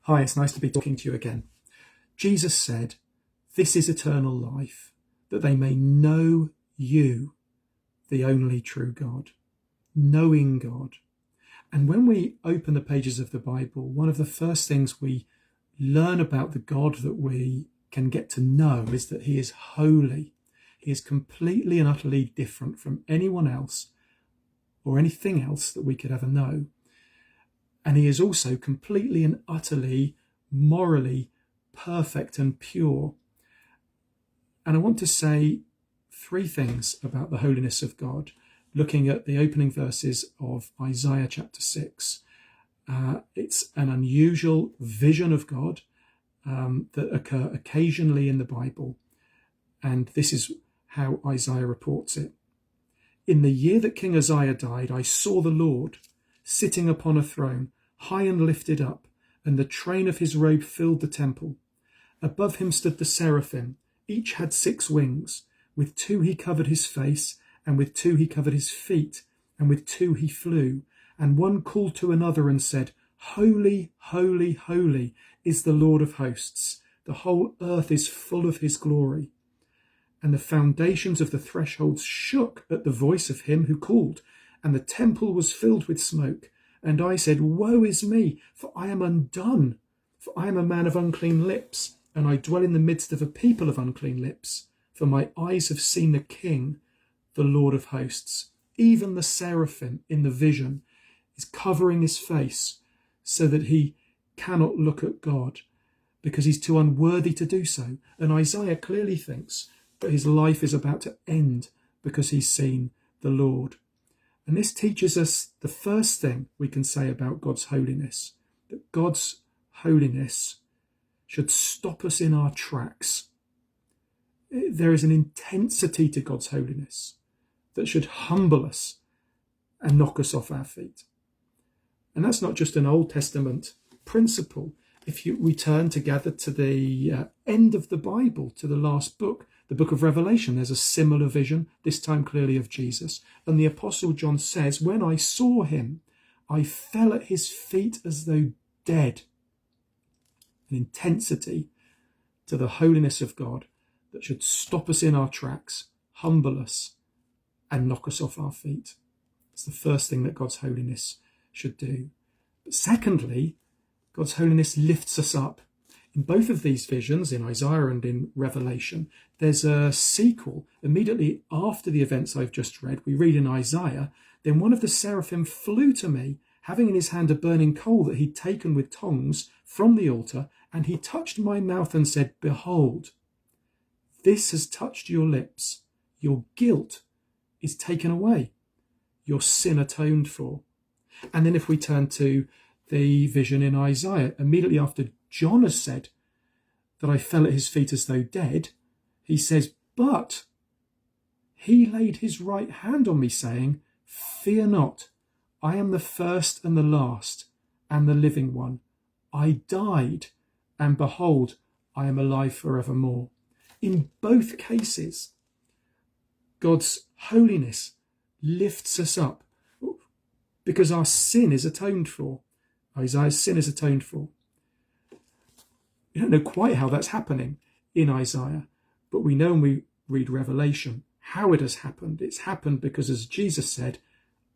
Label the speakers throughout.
Speaker 1: Hi, it's nice to be talking to you again. Jesus said, "This is eternal life, that they may know you, the only true God," knowing God. And when we open the pages of the Bible, one of the first things we learn about the God that we can get to know is that he is holy. He is completely and utterly different from anyone else or anything else that we could ever know. And he is also completely and utterly morally perfect and pure. And I want to say three things about the holiness of God, looking at the opening verses of Isaiah chapter 6. It's an unusual vision of God that occur occasionally in the Bible. And this is how Isaiah reports it. "In the year that King Uzziah died, I saw the Lord sitting upon a throne, high and lifted up, and the train of his robe filled the temple. Above him stood the seraphim. Each had 6 wings. With 2 he covered his face, and with 2 he covered his feet, and with 2 he flew. And one called to another and said, 'Holy, holy, holy is the Lord of hosts. The whole earth is full of his glory.' And the foundations of the thresholds shook at the voice of him who called, and the temple was filled with smoke. And I said, 'Woe is me, for I am undone, for I am a man of unclean lips, and I dwell in the midst of a people of unclean lips. For my eyes have seen the King, the Lord of hosts.' Even the seraphim in the vision is covering his face so that he cannot look at God because he's too unworthy to do so. And Isaiah clearly thinks that his life is about to end because he's seen the Lord. And this teaches us the first thing we can say about God's holiness, that God's holiness should stop us in our tracks. There is an intensity to God's holiness that should humble us and knock us off our feet. And that's not just an Old Testament principle. If we turn together to the end of the Bible, to the last book, the book of Revelation, there's a similar vision, this time clearly of Jesus. And the Apostle John says, "When I saw him, I fell at his feet as though dead." An intensity to the holiness of God that should stop us in our tracks, humble us, and knock us off our feet. It's the first thing that God's holiness should do. But secondly, God's holiness lifts us up. In both of these visions, in Isaiah and in Revelation, there's a sequel. Immediately after the events I've just read, we read in Isaiah, "Then one of the seraphim flew to me, having in his hand a burning coal that he'd taken with tongs from the altar, and he touched my mouth and said, 'Behold, this has touched your lips. Your guilt is taken away, your sin atoned for.'" And then if we turn to the vision in Isaiah, immediately after John has said that I fell at his feet as though dead, he says, "But he laid his right hand on me, saying, 'Fear not, I am the first and the last and the living one. I died, and behold, I am alive forevermore.'" In both cases, God's holiness lifts us up because our sin is atoned for. Isaiah's sin is atoned for. We don't know quite how that's happening in Isaiah, but we know when we read Revelation how it has happened. It's happened because, as Jesus said,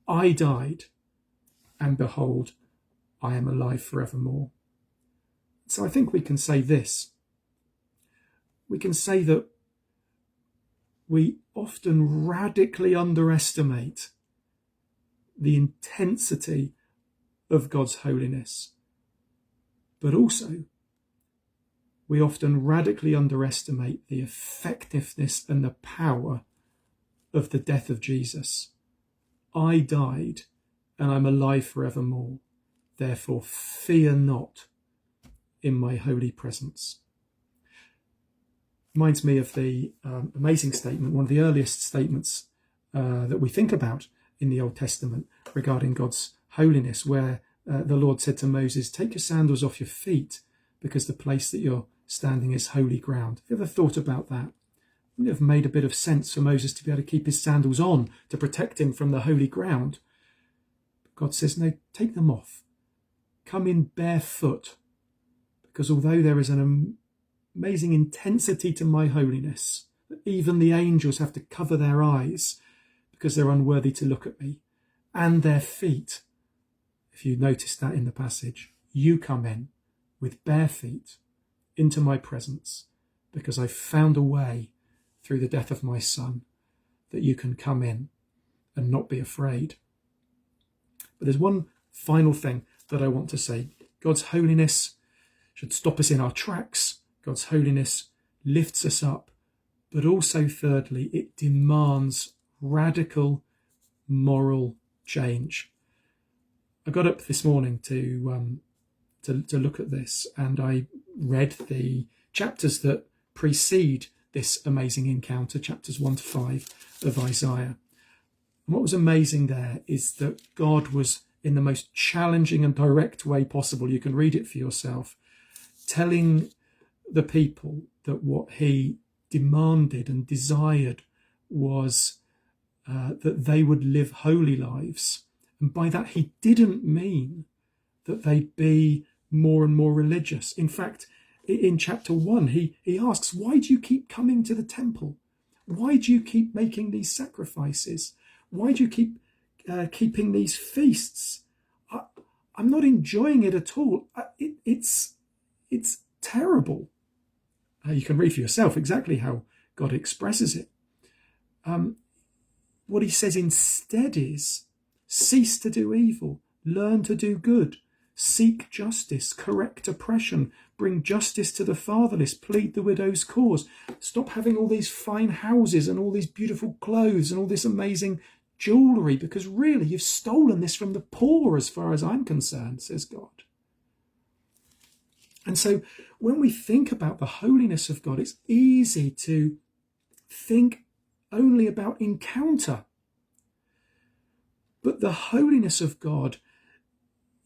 Speaker 1: "I died, and behold, I am alive forevermore." So I think we can say this. We can say that we often radically underestimate the intensity of God's holiness, but also we often radically underestimate the effectiveness and the power of the death of Jesus. "I died, and I'm alive forevermore. Therefore, fear not in my holy presence." Reminds me of the amazing statement, one of the earliest statements that we think about in the Old Testament regarding God's holiness, where the Lord said to Moses, "Take your sandals off your feet, because the place that you're standing is holy ground." Have you ever thought about that? Wouldn't it have made a bit of sense for Moses to be able to keep his sandals on to protect him from the holy ground? God says, "No, take them off. Come in barefoot Because although there is an amazing intensity to my holiness, that even the angels have to cover their eyes because they're unworthy to look at me, and their feet, if you notice that in the passage, you come in with bare feet into my presence because I've found a way through the death of my son that you can come in and not be afraid. But there's one final thing that I want to say. God's holiness should stop us in our tracks. God's holiness lifts us up. But also, thirdly, it demands radical moral change. I got up this morning to look at this, and I read the chapters that precede this amazing encounter, chapters 1 to 5 of Isaiah. And what was amazing there is that God was, in the most challenging and direct way possible, you can read it for yourself, telling the people that what he demanded and desired was that they would live holy lives. And by that, he didn't mean that they'd be more and more religious. In fact, in chapter 1, he asks, why do you keep coming to the temple? Why do you keep making these sacrifices? Why do you keep keeping these feasts? I'm not enjoying it at all. It's terrible. You can read for yourself exactly how God expresses it. What he says instead is, cease to do evil, learn to do good, seek justice, correct oppression, bring justice to the fatherless, plead the widow's cause. Stop having all these fine houses and all these beautiful clothes and all this amazing jewellery, because really you've stolen this from the poor as far as I'm concerned, says God. And so when we think about the holiness of God, it's easy to think only about encounter. But the holiness of God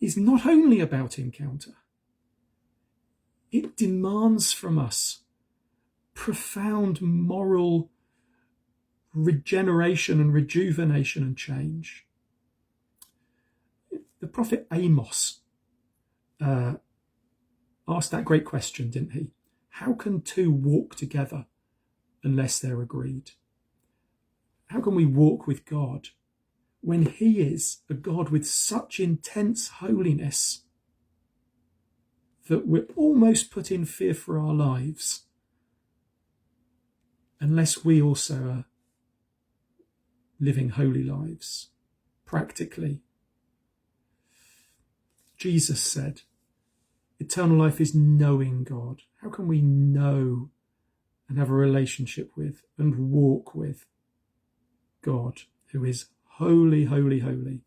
Speaker 1: is not only about encounter. It demands from us profound moral regeneration and rejuvenation and change. The prophet Amos asked that great question, didn't he? How can two walk together unless they're agreed? How can we walk with God when he is a God with such intense holiness that we're almost put in fear for our lives unless we also are living holy lives practically? Jesus said, eternal life is knowing God. How can we know and have a relationship with and walk with God, who is holy, holy, holy,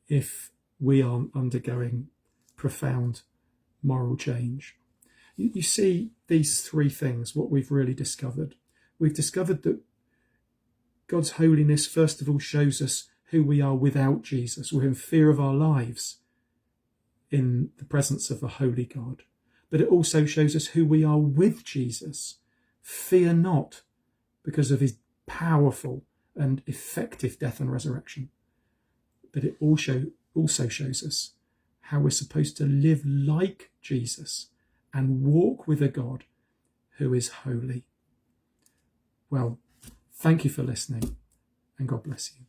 Speaker 1: if we aren't undergoing profound moral change? You see these three things, what we've really discovered. We've discovered that God's holiness, first of all, shows us who we are without Jesus. We're in fear of our lives in the presence of a holy God. But it also shows us who we are with Jesus. Fear not, because of his powerful and effective death and resurrection. But it also shows us how we're supposed to live like Jesus and walk with a God who is holy. Well, thank you for listening, and God bless you.